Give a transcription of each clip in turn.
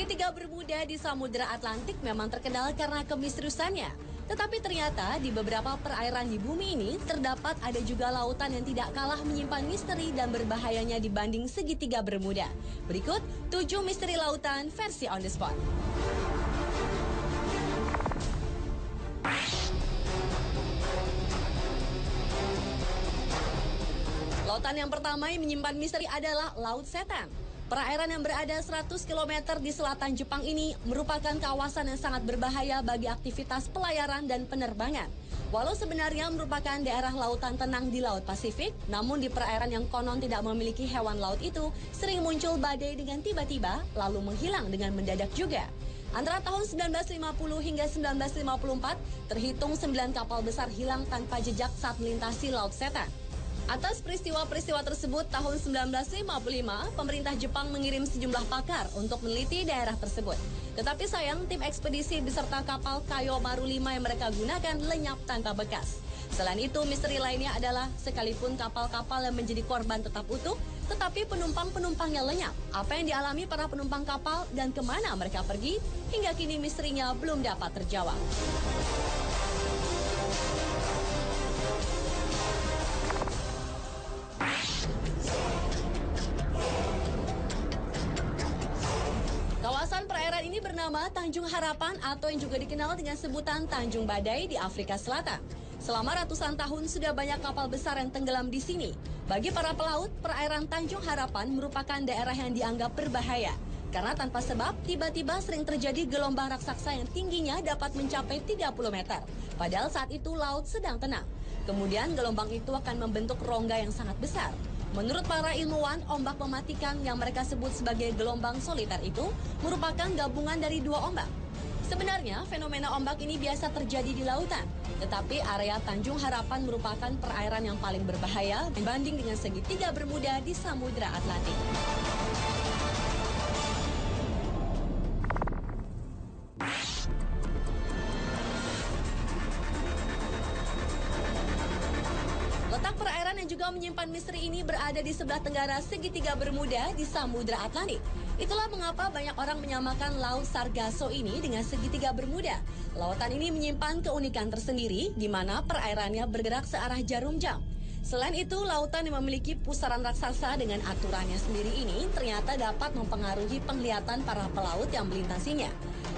Segitiga Bermuda di Samudra Atlantik memang terkenal karena kemisteriusannya. Tetapi ternyata di beberapa perairan di bumi ini terdapat ada juga lautan yang tidak kalah menyimpan misteri dan berbahayanya dibanding Segitiga Bermuda. Berikut 7 misteri lautan versi on the spot. Lautan yang pertama yang menyimpan misteri adalah Laut Setan. Perairan yang berada 100 km di selatan Jepang ini merupakan kawasan yang sangat berbahaya bagi aktivitas pelayaran dan penerbangan. Walau sebenarnya merupakan daerah lautan tenang di Laut Pasifik, namun di perairan yang konon tidak memiliki hewan laut itu, sering muncul badai dengan tiba-tiba, lalu menghilang dengan mendadak juga. Antara tahun 1950 hingga 1954, terhitung 9 kapal besar hilang tanpa jejak saat melintasi Laut Setan. Atas peristiwa-peristiwa tersebut, tahun 1955, pemerintah Jepang mengirim sejumlah pakar untuk meneliti daerah tersebut. Tetapi sayang, tim ekspedisi beserta kapal Kayo Maru 5 yang mereka gunakan lenyap tanpa bekas. Selain itu, misteri lainnya adalah sekalipun kapal-kapal yang menjadi korban tetap utuh, tetapi penumpang-penumpangnya lenyap. Apa yang dialami para penumpang kapal dan kemana mereka pergi, hingga kini misterinya belum dapat terjawab. Kawasan perairan ini bernama Tanjung Harapan atau yang juga dikenal dengan sebutan Tanjung Badai di Afrika Selatan. Selama ratusan tahun sudah banyak kapal besar yang tenggelam di sini. Bagi para pelaut, perairan Tanjung Harapan merupakan daerah yang dianggap berbahaya. Karena tanpa sebab, tiba-tiba sering terjadi gelombang raksasa yang tingginya dapat mencapai 30 meter. Padahal saat itu laut sedang tenang. Kemudian gelombang itu akan membentuk rongga yang sangat besar. Menurut para ilmuwan, ombak mematikan yang mereka sebut sebagai gelombang soliter itu merupakan gabungan dari dua ombak. Sebenarnya, fenomena ombak ini biasa terjadi di lautan. Tetapi area Tanjung Harapan merupakan perairan yang paling berbahaya dibanding dengan Segitiga Bermuda di Samudra Atlantik. Letak perairan yang juga menyimpan misteri ini berada di sebelah tenggara Segitiga Bermuda di Samudra Atlantik. Itulah mengapa banyak orang menyamakan Laut Sargasso ini dengan Segitiga Bermuda. Lautan ini menyimpan keunikan tersendiri di mana perairannya bergerak searah jarum jam. Selain itu, lautan yang memiliki pusaran raksasa dengan aturannya sendiri ini ternyata dapat mempengaruhi penglihatan para pelaut yang melintasinya.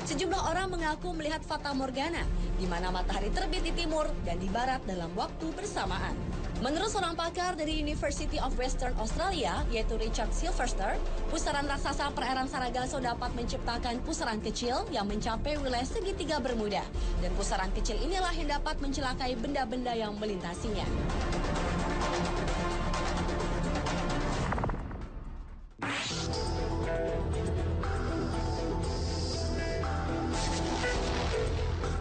Sejumlah orang mengaku melihat fata morgana, di mana matahari terbit di timur dan di barat dalam waktu bersamaan. Menurut seorang pakar dari University of Western Australia, yaitu Richard Silverster, pusaran raksasa perairan Sargasso dapat menciptakan pusaran kecil yang mencapai wilayah Segitiga Bermuda. Dan pusaran kecil inilah yang dapat mencelakai benda-benda yang melintasinya.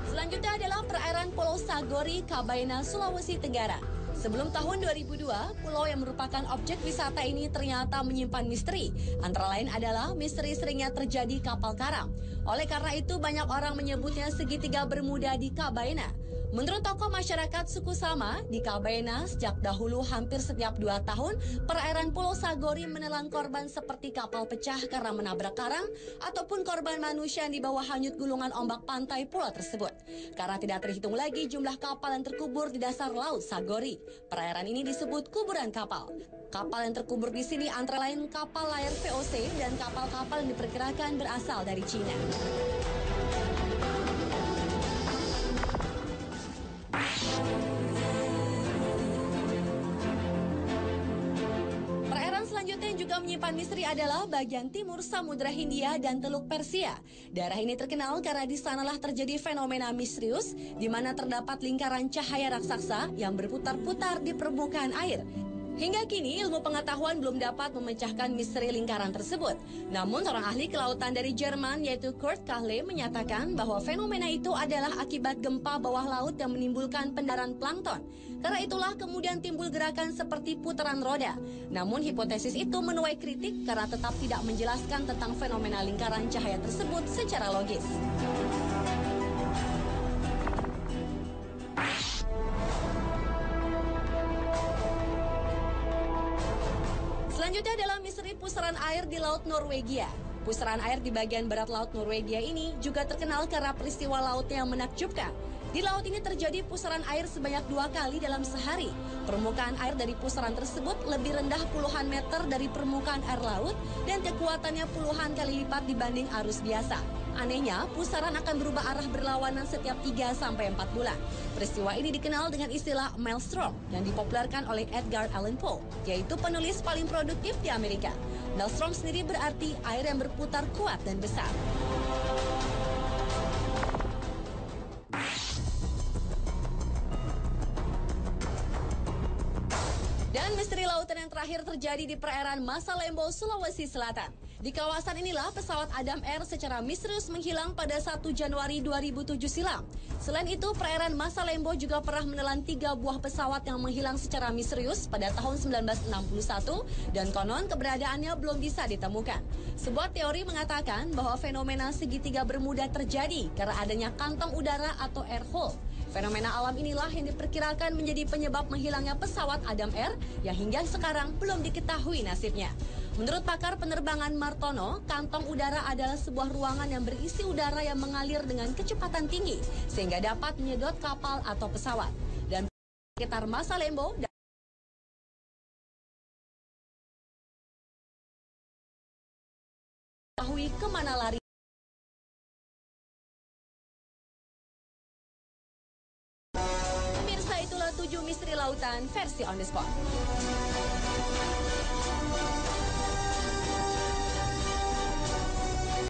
Selanjutnya adalah perairan Pulau Sagori, Kabaena, Sulawesi Tenggara. Sebelum tahun 2002, pulau yang merupakan objek wisata ini ternyata menyimpan misteri. Antara lain adalah misteri seringnya terjadi kapal karam. Oleh karena itu, banyak orang menyebutnya Segitiga Bermuda di Kabaena. Menurut tokoh masyarakat suku Sama, di Kabaena sejak dahulu hampir setiap 2 tahun, perairan Pulau Sagori menelan korban seperti kapal pecah karena menabrak karang, ataupun korban manusia yang dibawa hanyut gulungan ombak pantai pulau tersebut. Karena tidak terhitung lagi jumlah kapal yang terkubur di dasar Laut Sagori. Perairan ini disebut kuburan kapal. Kapal yang terkubur di sini antara lain kapal layar VOC dan kapal-kapal yang diperkirakan berasal dari Cina. Perairan selanjutnya yang juga menyimpan misteri adalah bagian timur Samudra Hindia dan Teluk Persia. Daerah ini terkenal karena di sanalah terjadi fenomena misterius di mana terdapat lingkaran cahaya raksasa yang berputar-putar di permukaan air. Hingga kini ilmu pengetahuan belum dapat memecahkan misteri lingkaran tersebut. Namun seorang ahli kelautan dari Jerman yaitu Kurt Kahle menyatakan bahwa fenomena itu adalah akibat gempa bawah laut yang menimbulkan pendaran plankton. Karena itulah kemudian timbul gerakan seperti putaran roda. Namun hipotesis itu menuai kritik karena tetap tidak menjelaskan tentang fenomena lingkaran cahaya tersebut secara logis. Selanjutnya adalah misteri pusaran air di Laut Norwegia. Pusaran air di bagian barat laut Norwegia ini juga terkenal karena peristiwa lautnya yang menakjubkan. Di laut ini terjadi pusaran air sebanyak 2 kali dalam sehari. Permukaan air dari pusaran tersebut lebih rendah puluhan meter dari permukaan air laut dan kekuatannya puluhan kali lipat dibanding arus biasa. Anehnya, pusaran akan berubah arah berlawanan setiap 3-4 bulan. Peristiwa ini dikenal dengan istilah maelstrom yang dipopulerkan oleh Edgar Allan Poe, yaitu penulis paling produktif di Amerika. Maelstrom sendiri berarti air yang berputar kuat dan besar. Dan misteri lautan yang terakhir terjadi di perairan Masalembo, Sulawesi Selatan. Di kawasan inilah pesawat Adam Air secara misterius menghilang pada 1 Januari 2007 silam. Selain itu, perairan Masalembo juga pernah menelan 3 buah pesawat yang menghilang secara misterius pada tahun 1961 dan konon keberadaannya belum bisa ditemukan. Sebuah teori mengatakan bahwa fenomena segitiga bermuda terjadi karena adanya kantong udara atau air hole. Fenomena alam inilah yang diperkirakan menjadi penyebab menghilangnya pesawat Adam Air yang hingga sekarang belum diketahui nasibnya. Menurut pakar penerbangan Martono, kantong udara adalah sebuah ruangan yang berisi udara yang mengalir dengan kecepatan tinggi sehingga dapat menyedot kapal atau pesawat. Dan sekitar Masalembo diketahui kemana lari. Pemirsa, itulah 7 misteri lautan versi On The Spot.